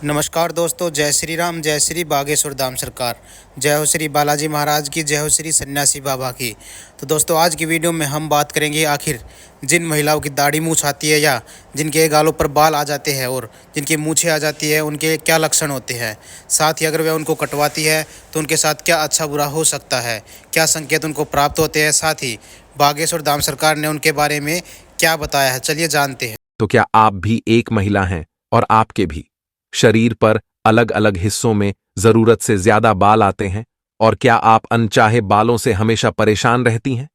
नमस्कार दोस्तों, जय श्री राम, जय श्री बागेश्वर धाम सरकार, जय हो श्री बालाजी महाराज की, जय हो श्री सन्यासी बाबा की। तो दोस्तों, आज की वीडियो में हम बात करेंगे आखिर जिन महिलाओं की दाढ़ी मूछ आती है या जिनके गालों पर बाल आ जाते हैं और जिनकी मूछें आ जाती है, उनके क्या लक्षण होते हैं। साथ ही अगर वह उनको कटवाती है तो उनके साथ क्या अच्छा बुरा हो सकता है, क्या संकेत उनको प्राप्त होते हैं। साथ ही बागेश्वर धाम सरकार ने उनके बारे में क्या बताया है, चलिए जानते हैं। तो क्या आप भी एक महिला हैं और आपके भी शरीर पर अलग अलग हिस्सों में जरूरत से ज्यादा बाल आते हैं? और क्या आप अनचाहे बालों से हमेशा परेशान रहती हैं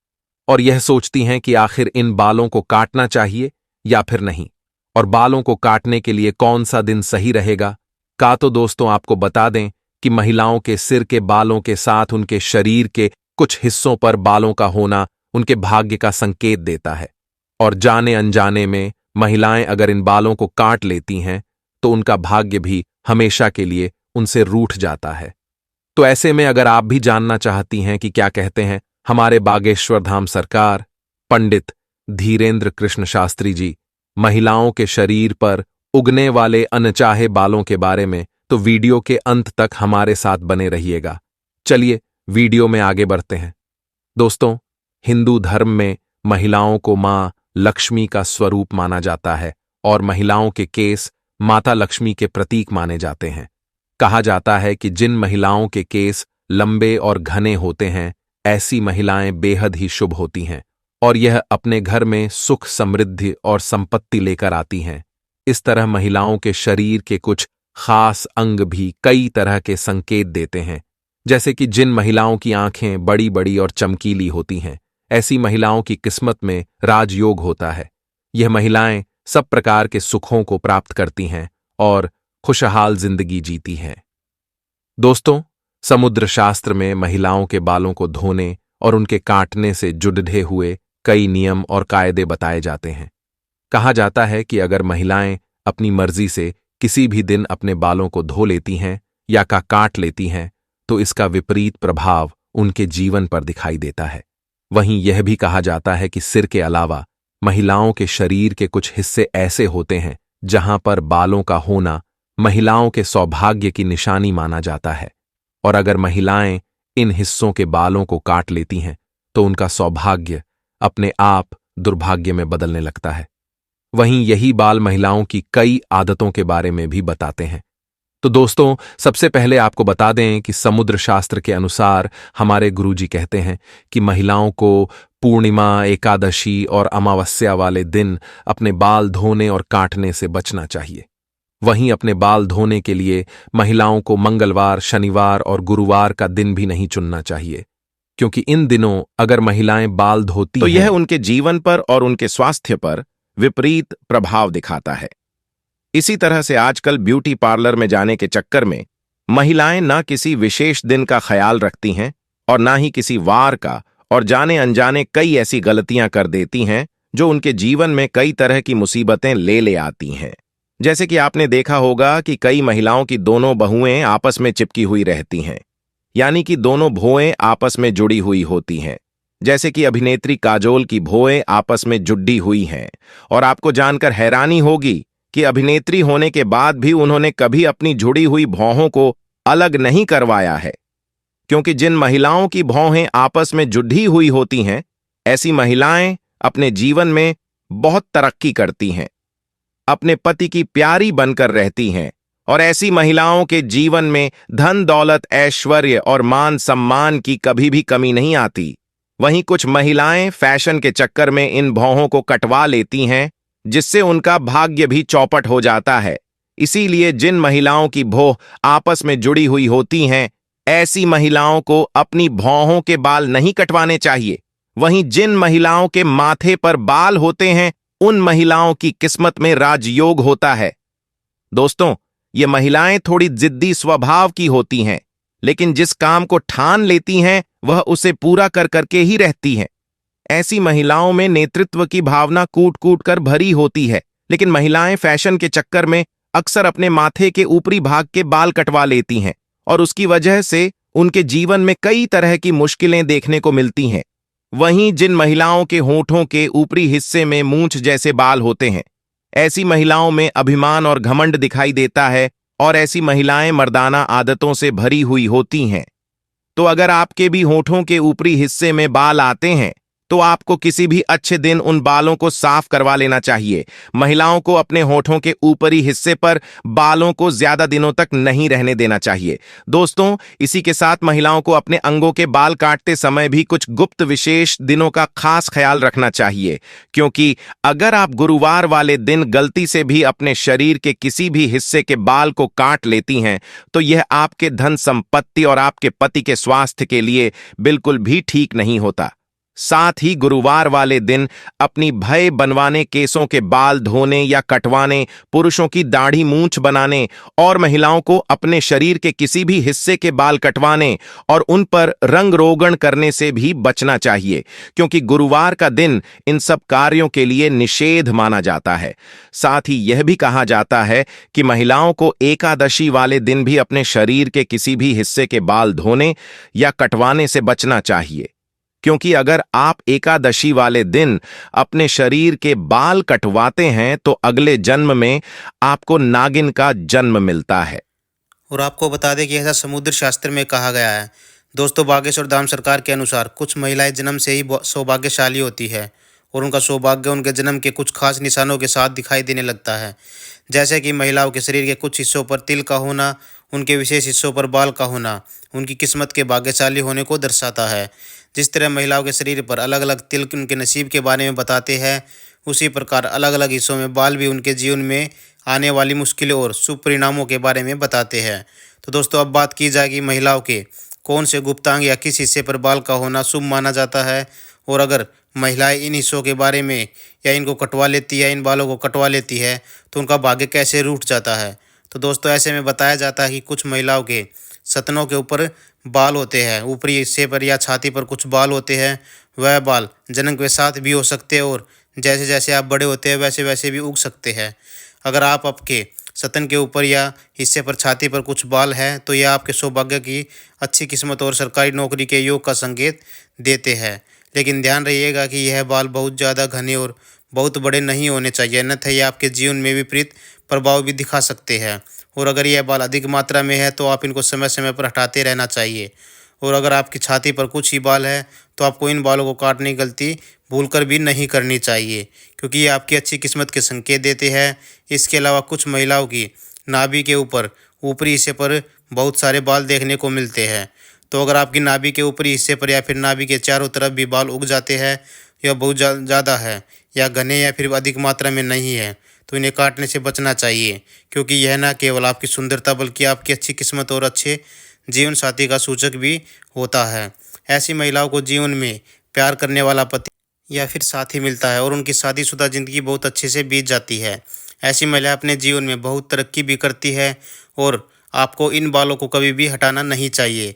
और यह सोचती हैं कि आखिर इन बालों को काटना चाहिए या फिर नहीं, और बालों को काटने के लिए कौन सा दिन सही रहेगा? तो दोस्तों, आपको बता दें कि महिलाओं के सिर के बालों के साथ उनके शरीर के कुछ हिस्सों पर बालों का होना उनके भाग्य का संकेत देता है, और जाने अनजाने में महिलाएं अगर इन बालों को काट लेती हैं तो उनका भाग्य भी हमेशा के लिए उनसे रूठ जाता है। तो ऐसे में अगर आप भी जानना चाहती हैं कि क्या कहते हैं हमारे बागेश्वर धाम सरकार, पंडित धीरेन्द्र कृष्ण शास्त्री जी, महिलाओं के शरीर पर उगने वाले अनचाहे बालों के बारे में, तो वीडियो के अंत तक हमारे साथ बने रहिएगा। चलिए वीडियो में आगे बढ़ते हैं। दोस्तों, हिंदू धर्म में महिलाओं को मां लक्ष्मी का स्वरूप माना जाता है और महिलाओं के केस माता लक्ष्मी के प्रतीक माने जाते हैं। कहा जाता है कि जिन महिलाओं के केस लंबे और घने होते हैं, ऐसी महिलाएं बेहद ही शुभ होती हैं और यह अपने घर में सुख, समृद्धि और संपत्ति लेकर आती हैं। इस तरह महिलाओं के शरीर के कुछ खास अंग भी कई तरह के संकेत देते हैं। जैसे कि जिन महिलाओं की आंखें बड़ी बड़ी और चमकीली होती हैं, ऐसी महिलाओं की किस्मत में राजयोग होता है। यह महिलाएं सब प्रकार के सुखों को प्राप्त करती हैं और खुशहाल जिंदगी जीती हैं। दोस्तों, समुद्र शास्त्र में महिलाओं के बालों को धोने और उनके काटने से जुड़े हुए कई नियम और कायदे बताए जाते हैं। कहा जाता है कि अगर महिलाएं अपनी मर्जी से किसी भी दिन अपने बालों को धो लेती हैं या काट लेती हैं तो इसका विपरीत प्रभाव उनके जीवन पर दिखाई देता है। वहीं यह भी कहा जाता है कि सिर के अलावा महिलाओं के शरीर के कुछ हिस्से ऐसे होते हैं जहां पर बालों का होना महिलाओं के सौभाग्य की निशानी माना जाता है, और अगर महिलाएं इन हिस्सों के बालों को काट लेती हैं तो उनका सौभाग्य अपने आप दुर्भाग्य में बदलने लगता है। वहीं यही बाल महिलाओं की कई आदतों के बारे में भी बताते हैं। तो दोस्तों, सबसे पहले आपको बता दें कि समुद्र शास्त्र के अनुसार हमारे गुरुजी कहते हैं कि महिलाओं को पूर्णिमा, एकादशी और अमावस्या वाले दिन अपने बाल धोने और काटने से बचना चाहिए। वहीं अपने बाल धोने के लिए महिलाओं को मंगलवार, शनिवार और गुरुवार का दिन भी नहीं चुनना चाहिए, क्योंकि इन दिनों अगर महिलाएं बाल धोती तो हैं यह उनके जीवन पर और उनके स्वास्थ्य पर विपरीत प्रभाव दिखाता है। इसी तरह से आजकल ब्यूटी पार्लर में जाने के चक्कर में महिलाएं न किसी विशेष दिन का ख्याल रखती हैं और ना ही किसी वार का, और जाने अनजाने कई ऐसी गलतियां कर देती हैं जो उनके जीवन में कई तरह की मुसीबतें ले आती हैं। जैसे कि आपने देखा होगा कि कई महिलाओं की दोनों बहुएं आपस में चिपकी हुई रहती हैं, यानी कि दोनों भौएं आपस में जुड़ी हुई होती हैं। जैसे कि अभिनेत्री काजोल की भौएं आपस में जुड़ी हुई हैं, और आपको जानकर हैरानी होगी कि अभिनेत्री होने के बाद भी उन्होंने कभी अपनी जुड़ी हुई भौहों को अलग नहीं करवाया है, क्योंकि जिन महिलाओं की भौहें आपस में जुड़ी हुई होती हैं, ऐसी महिलाएं अपने जीवन में बहुत तरक्की करती हैं, अपने पति की प्यारी बनकर रहती हैं, और ऐसी महिलाओं के जीवन में धन दौलत, ऐश्वर्य और मान सम्मान की कभी भी कमी नहीं आती। वहीं कुछ महिलाएं फैशन के चक्कर में इन भौहों को कटवा लेती हैं, जिससे उनका भाग्य भी चौपट हो जाता है। इसीलिए जिन महिलाओं की भौं आपस में जुड़ी हुई होती हैं, ऐसी महिलाओं को अपनी भौहों के बाल नहीं कटवाने चाहिए। वहीं जिन महिलाओं के माथे पर बाल होते हैं, उन महिलाओं की किस्मत में राजयोग होता है। दोस्तों, ये महिलाएं थोड़ी जिद्दी स्वभाव की होती हैं, लेकिन जिस काम को ठान लेती हैं वह उसे पूरा कर करके ही रहती हैं। ऐसी महिलाओं में नेतृत्व की भावना कूट कूट कर भरी होती है, लेकिन महिलाएं फैशन के चक्कर में अक्सर अपने माथे के ऊपरी भाग के बाल कटवा लेती हैं, और उसकी वजह से उनके जीवन में कई तरह की मुश्किलें देखने को मिलती हैं। वहीं जिन महिलाओं के होठों के ऊपरी हिस्से में मूंछ जैसे बाल होते हैं, ऐसी महिलाओं में अभिमान और घमंड दिखाई देता है और ऐसी महिलाएं मर्दाना आदतों से भरी हुई होती हैं। तो अगर आपके भी होठों के ऊपरी हिस्से में बाल आते हैं तो आपको किसी भी अच्छे दिन उन बालों को साफ करवा लेना चाहिए। महिलाओं को अपने होठों के ऊपरी हिस्से पर बालों को ज्यादा दिनों तक नहीं रहने देना चाहिए। दोस्तों, इसी के साथ महिलाओं को अपने अंगों के बाल काटते समय भी कुछ गुप्त विशेष दिनों का खास ख्याल रखना चाहिए, क्योंकि अगर आप गुरुवार वाले दिन गलती से भी अपने शरीर के किसी भी हिस्से के बाल को काट लेती हैं तो यह आपके धन संपत्ति और आपके पति के स्वास्थ्य के लिए बिल्कुल भी ठीक नहीं होता। साथ ही गुरुवार वाले दिन अपनी भय बनवाने केसों के बाल धोने या कटवाने, पुरुषों की दाढ़ी मूंछ बनाने और महिलाओं को अपने शरीर के किसी भी हिस्से के बाल कटवाने और उन पर रंग रोगन करने से भी बचना चाहिए, क्योंकि गुरुवार का दिन इन सब कार्यों के लिए निषेध माना जाता है। साथ ही यह भी कहा जाता है कि महिलाओं को एकादशी वाले दिन भी अपने शरीर के किसी भी हिस्से के बाल धोने या कटवाने से बचना चाहिए, क्योंकि अगर आप एकादशी वाले दिन अपने शरीर के बाल कटवाते हैं तो अगले जन्म में आपको नागिन का जन्म मिलता है। और आपको बता दें कि ऐसा समुद्र शास्त्र में कहा गया है। दोस्तों, बागेश्वर धाम सरकार के अनुसार कुछ महिलाएं जन्म से ही सौभाग्यशाली होती है और उनका सौभाग्य उनके जन्म के कुछ खास निशानों के साथ दिखाई देने लगता है, जैसे कि महिलाओं के शरीर के कुछ हिस्सों पर तिल का होना, उनके विशेष हिस्सों पर बाल का होना उनकी किस्मत के भाग्यशाली होने को दर्शाता है। जिस तरह महिलाओं के शरीर पर अलग अलग तिल उनके नसीब के बारे में बताते हैं, उसी प्रकार अलग अलग हिस्सों में बाल भी उनके जीवन में आने वाली मुश्किलों और शुभ परिणामों के बारे में बताते हैं। तो दोस्तों, अब बात की जाएगी महिलाओं के कौन से गुप्तांग या किस हिस्से पर बाल का होना शुभ माना जाता है, और अगर महिलाएं इन हिस्सों के बारे में या इनको कटवा लेती है, इन बालों को कटवा लेती है, तो उनका भाग्य कैसे रूठ जाता है। तो दोस्तों, ऐसे में बताया जाता है कि कुछ महिलाओं के सतनों के ऊपर बाल होते हैं, ऊपरी हिस्से पर या छाती पर कुछ बाल होते हैं। वह बाल जन्म के साथ भी हो सकते हैं और जैसे जैसे आप बड़े होते हैं वैसे वैसे भी उग सकते हैं। अगर आप आपके सतन के ऊपर या हिस्से पर छाती पर कुछ बाल हैं तो यह आपके सौभाग्य की, अच्छी किस्मत और सरकारी नौकरी के योग का संकेत देते हैं। लेकिन ध्यान रहिएगा कि यह बाल बहुत ज़्यादा घने और बहुत बड़े नहीं होने चाहिए, अन्यथा यह आपके जीवन में विपरीत प्रभाव भी दिखा सकते हैं। और अगर यह बाल अधिक मात्रा में है तो आप इनको समय समय पर हटाते रहना चाहिए। और अगर आपकी छाती पर कुछ ही बाल है तो आपको इन बालों को काटने की गलती भूलकर भी नहीं करनी चाहिए, क्योंकि ये आपकी अच्छी किस्मत के संकेत देते हैं। इसके अलावा कुछ महिलाओं की नाभि के ऊपर ऊपरी हिस्से पर बहुत सारे बाल देखने को मिलते हैं। तो अगर आपकी नाभि के ऊपरी हिस्से पर या फिर नाभि के चारों तरफ भी बाल उग जाते हैं, या बहुत ज़्यादा है या घने या फिर अधिक मात्रा में नहीं है, तो इन्हें काटने से बचना चाहिए, क्योंकि यह न केवल आपकी सुंदरता बल्कि आपकी अच्छी किस्मत और अच्छे जीवन साथी का सूचक भी होता है। ऐसी महिलाओं को जीवन में प्यार करने वाला पति या फिर साथी मिलता है और उनकी शादीशुदा ज़िंदगी बहुत अच्छे से बीत जाती है। ऐसी महिला अपने जीवन में बहुत तरक्की भी करती है और आपको इन बालों को कभी भी हटाना नहीं चाहिए।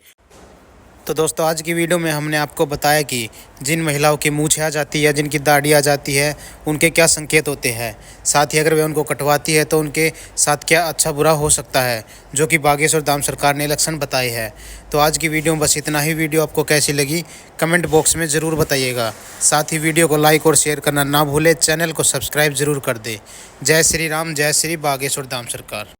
तो दोस्तों, आज की वीडियो में हमने आपको बताया कि जिन महिलाओं की मूंछें आ जाती है, जिनकी दाढ़ी आ जाती है, उनके क्या संकेत होते हैं। साथ ही अगर वे उनको कटवाती है तो उनके साथ क्या अच्छा बुरा हो सकता है, जो कि बागेश्वर धाम सरकार ने लक्षण बताए हैं। तो आज की वीडियो में बस इतना ही। वीडियो आपको कैसी लगी कमेंट बॉक्स में ज़रूर बताइएगा। साथ ही वीडियो को लाइक और शेयर करना ना भूलें, चैनल को सब्सक्राइब ज़रूर कर दें। जय श्री राम, जय श्री बागेश्वर धाम सरकार।